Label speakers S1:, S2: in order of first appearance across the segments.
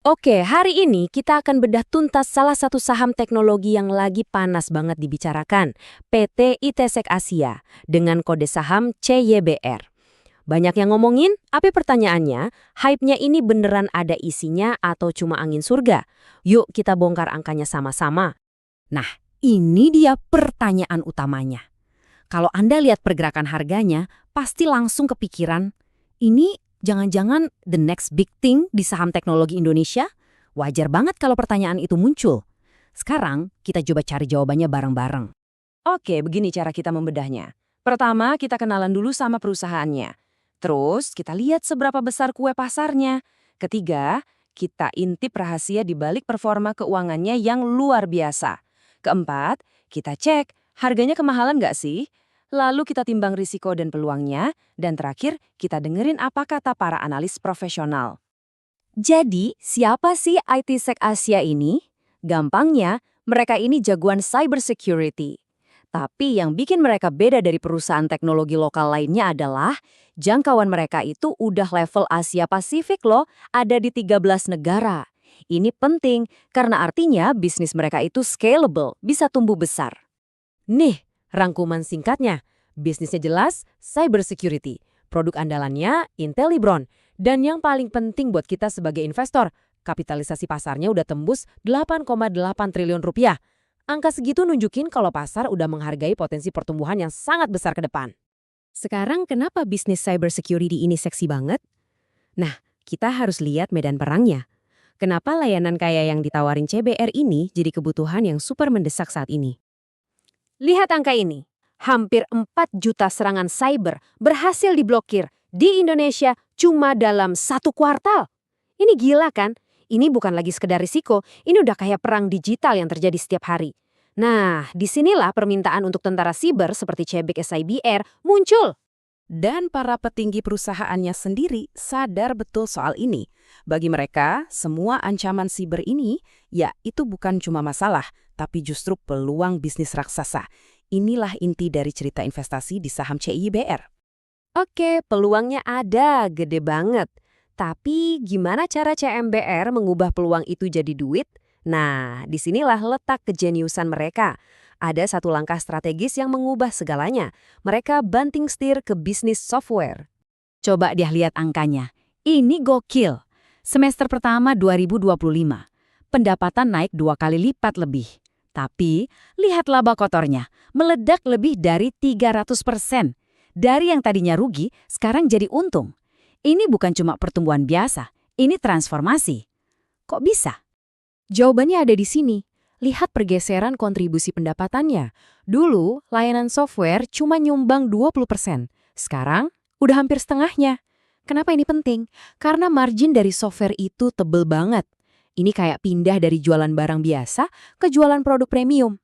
S1: Oke, hari ini kita akan bedah tuntas salah satu saham teknologi yang lagi panas banget dibicarakan, PT ITSEC Asia, dengan kode saham CYBR. Banyak yang ngomongin, tapi pertanyaannya, hype-nya ini beneran ada isinya atau cuma angin surga? Yuk kita bongkar angkanya sama-sama.
S2: Nah, ini dia pertanyaan utamanya. Kalau Anda lihat pergerakan harganya, pasti langsung kepikiran, ini jangan-jangan the next big thing di saham teknologi Indonesia? Wajar banget kalau pertanyaan itu muncul. Sekarang, kita coba cari jawabannya bareng-bareng.
S1: Oke, begini cara kita membedahnya. Pertama, kita kenalan dulu sama perusahaannya. Terus, kita lihat seberapa besar kue pasarnya. Ketiga, kita intip rahasia di balik performa keuangannya yang luar biasa. Keempat, kita cek harganya kemahalan nggak sih? Lalu kita timbang risiko dan peluangnya. Dan terakhir, kita dengerin apa kata para analis profesional. Jadi, siapa sih ITSEC Asia ini? Gampangnya, mereka ini jagoan cybersecurity. Tapi yang bikin mereka beda dari perusahaan teknologi lokal lainnya adalah jangkauan mereka itu udah level Asia Pasifik loh, ada di 13 negara. Ini penting karena artinya bisnis mereka itu scalable, bisa tumbuh besar. Nih, rangkuman singkatnya. Bisnisnya jelas, cybersecurity. Produk andalannya, Intellibron. Dan yang paling penting buat kita sebagai investor, kapitalisasi pasarnya udah tembus 8,8 triliun rupiah. Angka segitu nunjukin kalau pasar udah menghargai potensi pertumbuhan yang sangat besar ke depan. Sekarang kenapa bisnis cybersecurity ini seksi banget? Nah, kita harus lihat medan perangnya. Kenapa layanan kayak yang ditawarin CBR ini jadi kebutuhan yang super mendesak saat ini? Lihat angka ini. Hampir 4 juta serangan cyber berhasil diblokir di Indonesia cuma dalam 1 kuartal. Ini gila kan? Ini bukan lagi sekedar risiko, ini udah kayak perang digital yang terjadi setiap hari. Nah, disinilah permintaan untuk tentara siber seperti CBK SIBR muncul.
S2: Dan para petinggi perusahaannya sendiri sadar betul soal ini. Bagi mereka, semua ancaman siber ini, ya itu bukan cuma masalah, tapi justru peluang bisnis raksasa. Inilah inti dari cerita investasi di saham CYBR.
S1: Oke, peluangnya ada, gede banget. Tapi gimana cara CMBR mengubah peluang itu jadi duit? Nah, disinilah letak kejeniusan mereka. Ada satu langkah strategis yang mengubah segalanya. Mereka banting setir ke bisnis software.
S2: Coba dia lihat angkanya. Ini gokil. Semester pertama 2025. Pendapatan naik 2 kali lipat lebih. Tapi, lihat laba kotornya. Meledak lebih dari 300%. Dari yang tadinya rugi, sekarang jadi untung. Ini bukan cuma pertumbuhan biasa, ini transformasi. Kok bisa?
S1: Jawabannya ada di sini. Lihat pergeseran kontribusi pendapatannya. Dulu, layanan software cuma nyumbang 20%. Sekarang, udah hampir setengahnya. Kenapa ini penting? Karena margin dari software itu tebel banget. Ini kayak pindah dari jualan barang biasa ke jualan produk premium.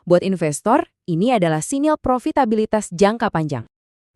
S1: Buat investor, ini adalah sinyal profitabilitas jangka panjang.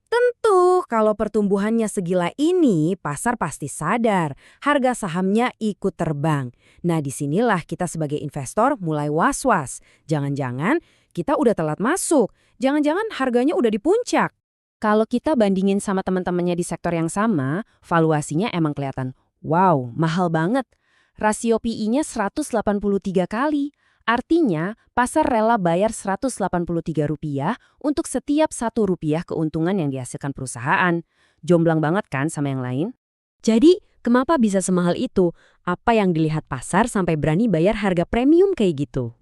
S1: Tentu, kalau pertumbuhannya segila ini, pasar pasti sadar. Harga sahamnya ikut terbang. Nah, disinilah kita sebagai investor mulai was-was. Jangan-jangan kita udah telat masuk. Jangan-jangan harganya udah di puncak. Kalau kita bandingin sama teman-temannya di sektor yang sama, valuasinya emang kelihatan, wow, mahal banget. Rasio PI-nya 183 kali. Artinya, pasar rela bayar Rp183 untuk setiap Rp1 keuntungan yang dihasilkan perusahaan. Jomblang banget kan sama yang lain? Jadi, kenapa bisa semahal itu? Apa yang dilihat pasar sampai berani bayar harga premium kayak gitu?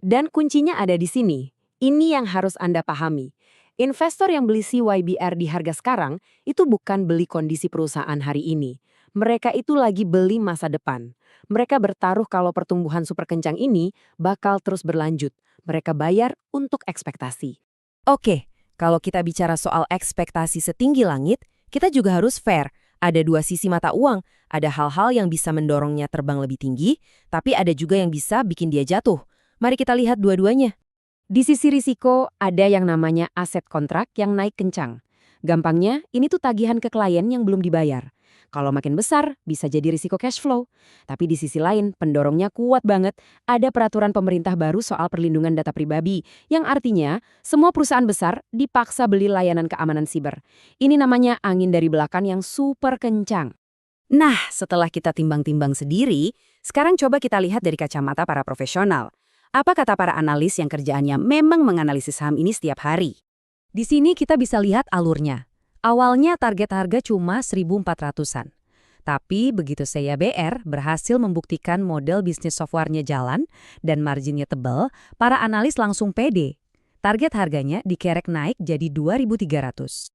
S1: Dan kuncinya ada di sini. Ini yang harus Anda pahami. Investor yang beli CYBR di harga sekarang, itu bukan beli kondisi perusahaan hari ini. Mereka itu lagi beli masa depan. Mereka bertaruh kalau pertumbuhan super kencang ini bakal terus berlanjut. Mereka bayar untuk ekspektasi. Oke, kalau kita bicara soal ekspektasi setinggi langit, kita juga harus fair. Ada dua sisi mata uang. Ada hal-hal yang bisa mendorongnya terbang lebih tinggi, tapi ada juga yang bisa bikin dia jatuh. Mari kita lihat dua-duanya. Di sisi risiko, ada yang namanya aset kontrak yang naik kencang. Gampangnya, ini tuh tagihan ke klien yang belum dibayar. Kalau makin besar, bisa jadi risiko cash flow. Tapi di sisi lain, pendorongnya kuat banget. Ada peraturan pemerintah baru soal perlindungan data pribadi, yang artinya semua perusahaan besar dipaksa beli layanan keamanan siber. Ini namanya angin dari belakang yang super kencang. Nah, setelah kita timbang-timbang sendiri,
S2: Sekarang coba kita lihat dari kacamata para profesional. Apa kata para analis yang kerjaannya memang menganalisis saham ini setiap hari?
S1: Di sini kita bisa lihat alurnya. Awalnya target harga cuma 1.400-an. Tapi begitu CYBR berhasil membuktikan model bisnis softwarenya jalan dan marginnya tebal, para analis langsung pede. Target harganya dikerek naik jadi 2.300.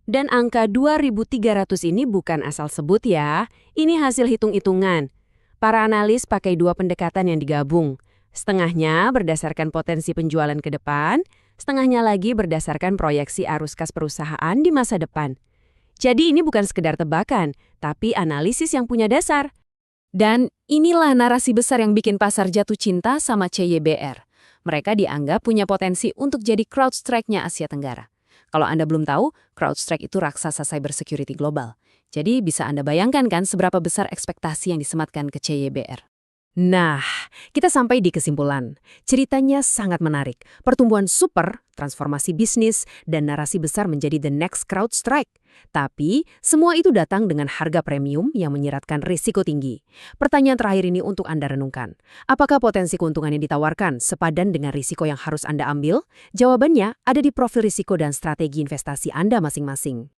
S3: Dan angka 2.300 ini bukan asal sebut ya, ini hasil hitung-hitungan. Para analis pakai dua pendekatan yang digabung. Setengahnya berdasarkan potensi penjualan ke depan, setengahnya lagi berdasarkan proyeksi arus kas perusahaan di masa depan. Jadi ini bukan sekedar tebakan, tapi analisis yang punya dasar.
S1: Dan inilah narasi besar yang bikin pasar jatuh cinta sama CYBR. Mereka dianggap punya potensi untuk jadi CrowdStrike-nya Asia Tenggara. Kalau Anda belum tahu, CrowdStrike itu raksasa cybersecurity global. Jadi bisa Anda bayangkan kan seberapa besar ekspektasi yang disematkan ke CYBR. Nah, kita sampai di kesimpulan. Ceritanya sangat menarik. Pertumbuhan super, transformasi bisnis, dan narasi besar menjadi the next CrowdStrike. Tapi, semua itu datang dengan harga premium yang menyeratkan risiko tinggi. Pertanyaan terakhir ini untuk Anda renungkan. Apakah potensi keuntungan yang ditawarkan sepadan dengan risiko yang harus Anda ambil? Jawabannya ada di profil risiko dan strategi investasi Anda masing-masing.